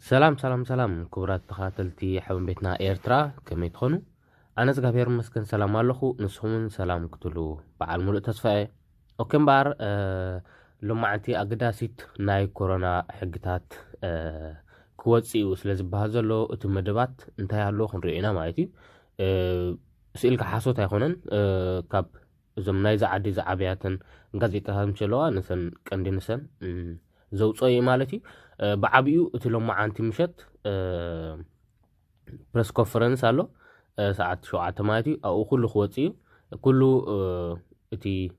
ሰላም ክቡራት ተኸታተልቲ ሓበን ቤትና ኤርትራ ከመይ ትኾኑ ኣነ እግዚአብሔር ይመስገን ሰላም ኣለኹ ንስኹምን ሰላም ክትሉ በዓል ሙሉእ ተስፋዬ ኦኬ እምበር ሎማዓንቲ ኣገዳሲት ናይ ኮሮና ሕግታት ክወፅኡ ስለ ዝበሃል ዘሎ እቲ መደባት እንታይ ኣሎ ክንሪኦ ኢና ማለት እዩ ስኢልካ ሓሶት ኣይኮነን ካብ እዞም ናይ ዝዓዲ ዝዓብያትን ጋዜጣታት ምሸለዋ ንሰን ቀንዲ ንሰን ዘውፅኦ እዩ ማለት እዩ بعبيو اتلوم عنتي مشت بريس كونفرنس አሎ ሰዓት 7 ማለትዩ او كل خوصيو كل اتي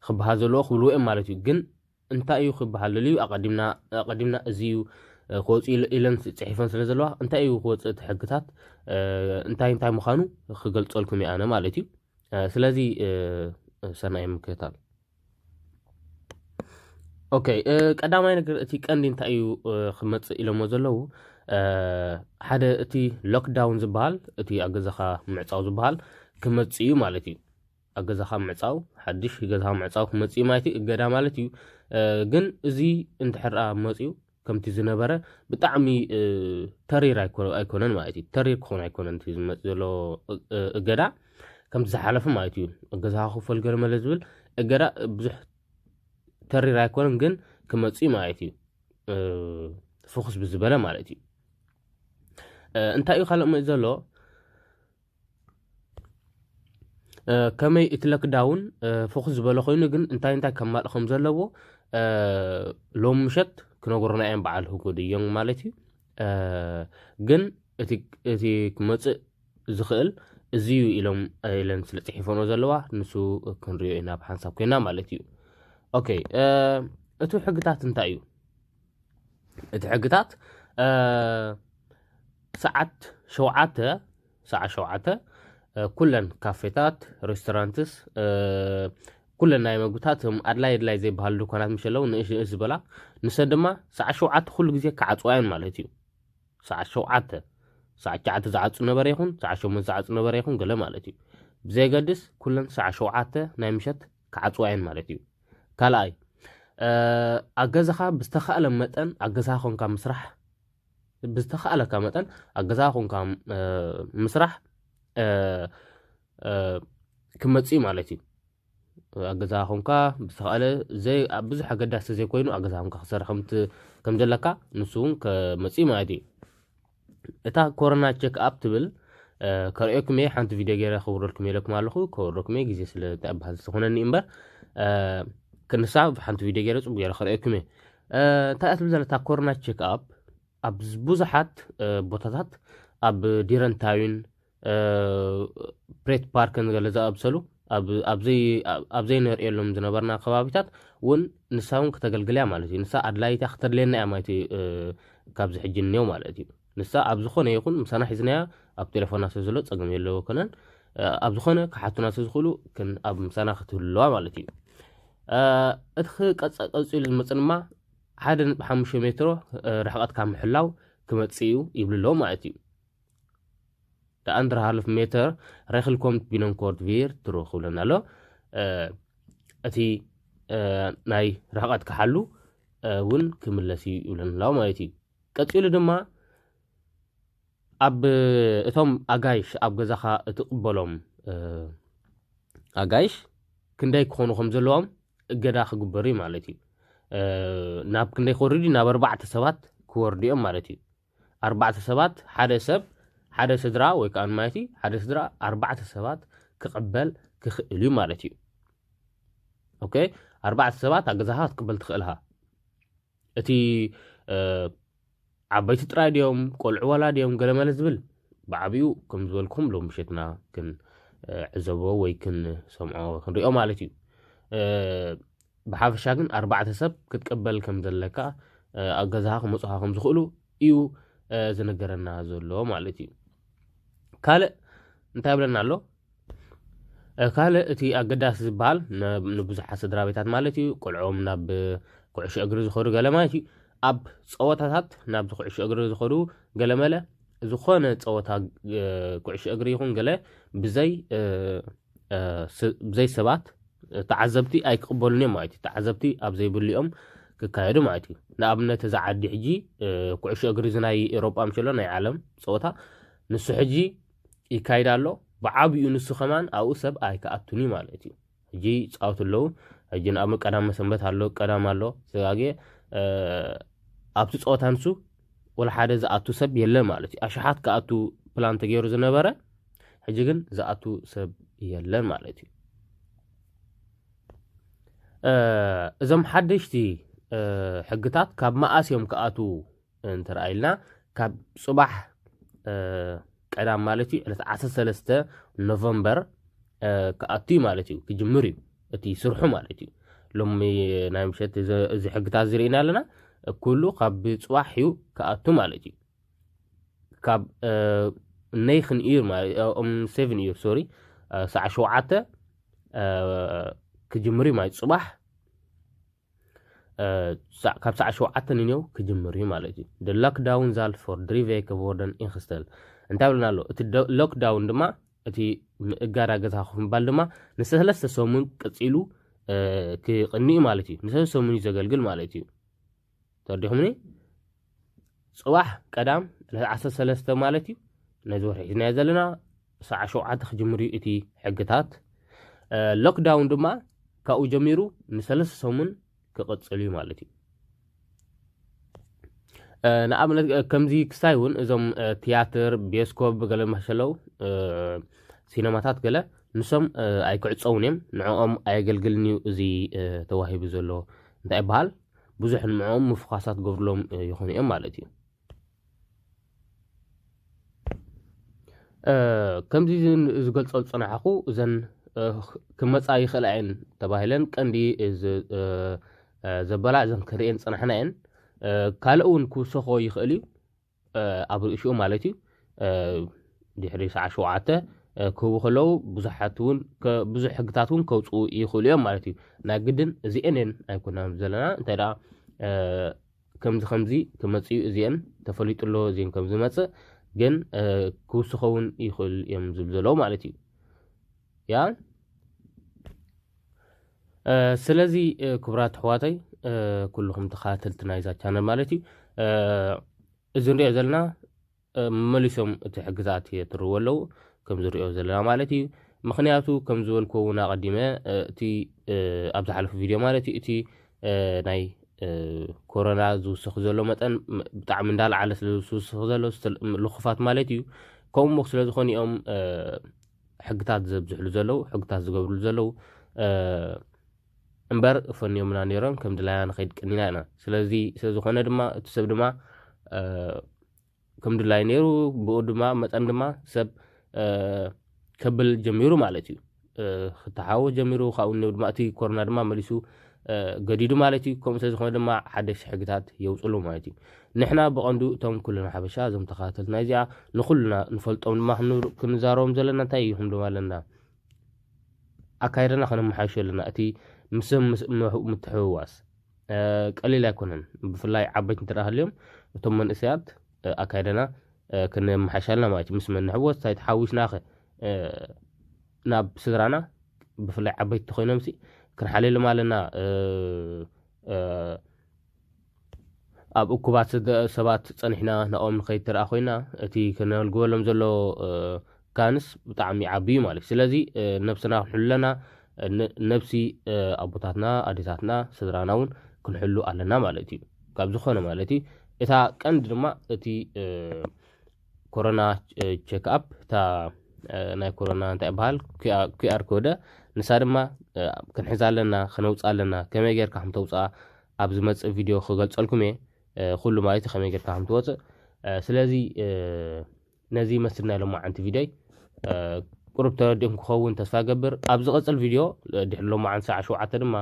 خبهازلو خبلو مالتي ግን እንታይ እዩ خبهالልዩ አቀዲምና እዚዩ خوصي ኢለን ጽሒፈን ስለ ዘለዋ እንታይ እዩ خوص ተሕግታት እንታይ ምኻኑ ክገልጸልኩም ያነ ማለትዩ ስለዚ ሰናይ ምክታል اوكي قداماي ነገር እቲ ቀንዲ እንታይ እዩ ክመጽ ኢሎሞ ዘለው ሓደ እቲ ሎክዳውን ዝበሃል እቲ ኣገዛኻ ምዕጻው ዝበሃል ክመጽ እዩ ማለት እዩ ኣገዛኻ ምዕጻው ሓድሽ ገዛኻ ምዕጻው ክመጽ እዩ ማለት እዩ እገዳ ማለት እዩ ግን እዚ እንድሕር መጽዩ ከምቲ ዝነበረ ብጣዕሚ ተሪር ኣይኮነን ማለት እዩ ተሪር ክኾን ኣይኮነን እቲ ዝመጽ ዘሎ እገዳ ከምቲ ዝሓለፈ ማለት እዩ ኣገዛኻ ክፈል ገለ መለ ዝብል እገዳ ብዙሕ ተሪር ኣይኮነን ግን ክመጽ እዩ ማለት እዩ ፎከስ ብዝበለ ማለት እዩ እንታይ እዩ ካልእ መጽ ዘሎ ከመይ እቲ ሎክዳውን ፎከስ ዝበለ ኮይኑ ግን እንታይ ከማል ከም ዘለዎ ሎም ምሸት ክነገሩና እዮም በዓል ህጉድ እዮም ማለት እዩ ግን እቲ ክመጽ ዝኽእል እዚዩ ኢለን ስለ ጽሒፎኖ ዘለዋ ንሱ ክንሪኦ ኢና ብሓንሳብ ኮይና ማለት እዩ اوكي اتو حقتات انتايو اتو حقتات ساعات شوعته كلن كافيتات ريستورانتس كلن ناي مغوتاتهم ادلاي زي بحال دوكانات مشلو نيش اسبلا نسدما ساعه شوعات كل غزي كعصوين مالتيو ساعه شوعته ساعه زعص نبر يكون ساعه شو مزعص نبر يكون قال مالتيو بزي قدس كلن ساعه شوعته ناي مشت كعصوين مالتيو كالاي اغزخا بستخاله متن اغزاخون كم مسرح بستخاله كمتن اغزاخون كم مسرح كمصي مالتي اغزاخون كا بستخاله زي بزح غداس زي كوينو اغزاخون كا خسر كم جلكا نسون كمصي مالتي اتا كورونا تشيك اب تبل كريكم حنت فيديو غير خبركم يلكم مالخو كوركم غزي سلا تابحال سخونني امبر كنسا بحنت فيديو غير صبو يلا خريكم تاعت بزلتا كورنا تشيك اب بوزحات بوتاتات اب ديرنتاين بريت باركن غلزا ابسلو ابزي نير يلوم زنبرنا خبابيتات ون نساون كتغلغليا مالتي نسا ادلايت اختر لنا مالتي كابز حجنيو مالتي نسا ابزخونه يكون مسانا حزنيا اب تليفوننا سزلو صقم يلو كنن ابزخونه كحاتنا سزخلو كن اب مسانا ختلوا مالتي ادخ قصيل المصنما حد 5 متر رحقت كام حلاو كمصيو يبللو مالتي تا اندر هالف متر رخلكم بينن كورد فير تروخولنا له اتي ناي رحقت كحلو ون كملسي يبللو مالتي قصيل دما اب اتم اغايش اب غزخا اتقبلهم اغايش كنداي كونو خم زلوم እገዳ ክግበሩ ማለት እዩ ናብ ክንደይ ኮሪዲ ናብ 4 ሰባት ኮርዲኦም ማለት እዩ 4 ሰባት ሓደ ስድራ ወይ ካን ማለት እዩ ሓደ ስድራ 4 ሰባት ክቅበል ክኽእል እዩ ማለት እዩ ኦኬ 4 ሰባት ኣገዛሃ ክቅበል ትኽእልሃ እቲ ዓበይቲ ጥራዲዮም ቆልዑ ወላዲዮም ገለመለ ዝብል ብዓብዩ ከም ዝበልኩም ሎም ምሸትና ክን ዕዘቦ ወይ ክን ሰምዖ ክንሪኦ ማለት እዩ بحافሻ ግን 4 ሰብ ክትቀበል ከም ዘለካ ኣገዛኻ መጽሓኹም ዝኽእሉ እዩ ዝነገረና ዘሎ ማለት እዩ ካለ እንታይ ብለና ኣሎ ካለ እቲ ኣገዳስ ዝበሃል ንብዙሕ ስድራቤታት ማለት እዩ ቆልዖም ናብ ኩዕሾ እግሪ ዝኸዱ ገለ ማለት እዩ ኣብ ጸወታታት ናብ ኩዕሾ እግሪ ዝኸዱ ገለ መለ ዝኾነ ጸወታ ኩዕሾ እግሪ ይኹን ገለ ብዘይ ሰባት تعذبتي اي كقبلني مايتي تعذبتي ابزي بليوم ክካየዱ ማለት እዩ ንኣብነት እዛ ዓዲ ሕጂ ኩዕሾ እግሪ ናይ ኤውሮጳ ምሸሎ ናይ ዓለም ፀወታ ንሱ ሕጂ ይካይድ ኣሎ ብዓብኡ ንሱ ኸማን ኣብኡ ሰብ ኣይከኣቱኒ ማለት እዩ ሕጂ ፃወት ኣለዉ ሕጂ ንኣብነት ቀዳም መሰንበት ኣሎ ቀዳም ኣሎ ስጋጌ ኣብቲ ፀወታ ንሱ ወላ ሓደ ዝኣቱ ሰብ የለን ማለት እዩ ኣሽሓት ከኣቱ ፕላን ተገይሩ ዝነበረ ሕጂ ግን ዝኣቱ ሰብ የለን ማለት እዩ እዞም ሓደሽቲ ሕግታት ካብ መኣስዮም ከኣቱ እንተረኣይልና ካብ ጽባሕ ቀዳም ማለት እዩ ዕለት 13 ኖቨምበር ከኣቱ ማለት እዩ ክጅምር እዩ እቲ ስርሑ ማለት እዩ ሎሚ ናይ ምሸት እዚ ሕግታት ዝርኢና ኣለና ኩሉ ካብ ጽባሕ እዩ ከኣቱ ማለት እዩ ካብ ነይኽን ኢር ማለት 7 ኢር ሶሪ ሰዓ 7 ክጅምር ማለት ጽባሕ ካብ ሰዓ 7 ንኔው ክጅምር ማለት እዩ the lockdown zal for 3 weken worden ingesteld እንታይ ብለና ኣሎ እቲ ሎክዳውን ድማ እቲ እጋዳ ገዛ ክፍምባል ድማ ንሰለስተ ሰሙን ቀፂሉ ክቕኒኡ ማለት እዩ ንሰለስተ ሰሙን ዘገልግል ማለት እዩ ተርዲኹምኒ ጽባሕ ቀዳም 13 ማለት እዩ ነዚ ወርሒ ሒዝናዮ ዘለና ሰዓ 7 ክጅምር እዩ እቲ ሕግታት ሎክዳውን ድማ ካብኡ ጀሚሩ ንሰለስተ ሰሙን ክቕፅል እዩ ማለት እዩ ንኣብነት ከምዚ ክሳይ እውን እዞም ቲያትር ቢዮስኮፕ ገለ መሸለው ሲነማታት ገለ ንሶም ኣይክዕፀውን እዮም ንዕኦም ኣየገልግልን እዩ እዚ ተዋሂቡ ዘሎ እንታይ ይበሃል ብዙሕ ንዕኦም ምፍኻሳት ገብርሎም ይኾኑ እዮም ማለት እዩ ከምዚ ዝገልፆ ዝፀናሓኹ እዘን ክመፃ ይኽእላ እየን ተባሂለን ቀንዲ ዘበላ እዘን ክሪአን ፀናሕና እየን ካልእ እውን ክውስኾ ይኽእል እዩ ኣብ ርእሽኡ ማለት እዩ ድሕሪ ሰዓ 7 ክህቡ ከለዉ ብዙሓት እውን ብዙሕ ሕግታት እውን ከውፅኡ ይኽእሉ እዮም ማለት እዩ ናይ ግድን እዚአን እየን ኣይኮናን ዘለና እንታይ ደኣ ከምዚ ክመፅኡ እዚአን ተፈሊጡሎ እዚአን ከም ዝመፅእ ግን ክውስኸውን ይኽእል እዮም ዝብል ዘለዉ ማለት እዩ ያ ስለዚ ክቡራት ኣሕዋተይ ኩልኩም ተኸታተልቲ ናይዛ ቻነል ማለት እዩ እዚ ንሪኦ ዘለና መሊሶም እቲ ሕግታት የትርዎ ኣለዉ ከም ዝሪኦ ዘለና ማለት እዩ ምክንያቱ ከም ዝበልክዎ እውን ኣቐዲመ እቲ ኣብ ዝሓለፈ ቪድዮ ማለት እዩ እቲ ናይ ኮሮና ዝውስኽ ዘሎ መጠን ብጣዕሚ እንዳለዓለ ስለዝውስኽ ዘሎ ልኽፋት ማለት እዩ ከምኡ ስለ ዝኾኑ እዮም ሕግታት ዘብዝሕሉ ዘለዉ ሕግታት ዝገብርሉ ዘለዉ እምበር ፈንዮምና ነይሮም ከም ድላያ ንኸይድ ቀኒና ኢና ስለዚ ስለዝኾነ ድማ እቲ ሰብ ድማ ከም ድላይ ነይሩ ብኡ ድማ መጠን ድማ ሰብ ከብል ጀሚሩ ማለት እዩ ክተሓወስ ጀሚሩ ካብኡ ድማ እቲ ኮሮና ድማ መሊሱ ገዲዱ ማለት እዩ ከምኡ ስለዝኾነ ድማ ሓደሽቲ ሕግታት የውፅሉ ማለት እዩ ንሕና ብቐንዱ እቶም ኩልና ሓበሻ እዞም ተኸታተልትና እዚኣ ንኩልና ንፈልጦም ድማ ክንዛረቦም ዘለና እንታይ ይኹም ድማ ኣለና ኣካይደና ከነመሓይሹ ኣለና እቲ ምስም ምትሕውዋስ ቀሊል ኣይኮነን ብፍላይ ዓበይቲ እንትረሃልዮም እቶም መንእሰያት ኣካይደና ክንመሓይሽ ኣለና ማለት እዩ ምስ መንሕወስ እንታይ ተሓዊስናኸ ናብ ስድራና ብፍላይ ዓበይቲ ኮይኖም ሲ ክንሓልሎም ኣለና ኣብ እኩባት ሰባት ፀኒሕና ንኦም ንኸይትረኣ ኮይና እቲ ክነልግበሎም ዘሎ ካንስ ብጣዕሚ ዓብዩ ማለት እዩ ስለዚ ነብስና ክንሕሉለና ነብሲ ኣቦታትና ኣዴታትና ስድራና እውን ክንሕሉ ኣለና ማለት እዩ ካብ ዝኾነ ማለት እዩ እታ ቀንዲ ድማ እቲ ኮሮና ቼክ ኣፕ እታ ናይ ኮሮና እንታይ ይበሃል ኪኣር ኮደ ንሳ ድማ ክንሕዛ ኣለና ክነውፅእ ኣለና ከመይ ጌርካ ከም ተውፅኣ ኣብ ዝመፅእ ቪድዮ ክገልፀልኩም እየ ኩሉ ማለት እዩ ከመይ ጌርካ ከም ትወፅእ ስለዚ ነዚ መስልና ኢሎም ማዓንቲ ቪድዮይ ቁርብ ተረዲእኩም ክኸውን ተስፋ ገብር ኣብ ዝቐፅል ቪድዮ ድሕሪ ሎማዓንቲ ሰዓ 7 ድማ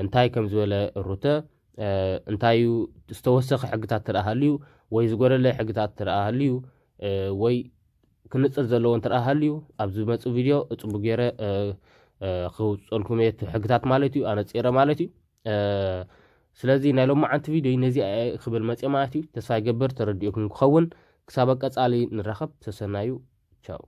እንታይ ከም ዝበለ ሩተ እንታይ ዝተወሰኸ ሕግታት ትረኣሃልዩ ወይ ዝጎደለ ሕግታት ትረኣሃልዩ ወይ ክንፅር ዘለዎ እንትረኣሃልዩ ኣብ ዝመፅእ ቪድዮ እፅቡቅ ገይረ ክውፅልኩም እየ ሕግታት ማለት እዩ ኣነፂረ ማለት እዩ ስለዚ ናይ ሎማዓንቲ ቪድዮ ነዚ ክብል መፅእ ማለት እዩ ተስፋ ይገብር ተረዲእኩም ክኸውን ክሳብ ቀፃሊ ንራኸብ ተሰናዩ ቻው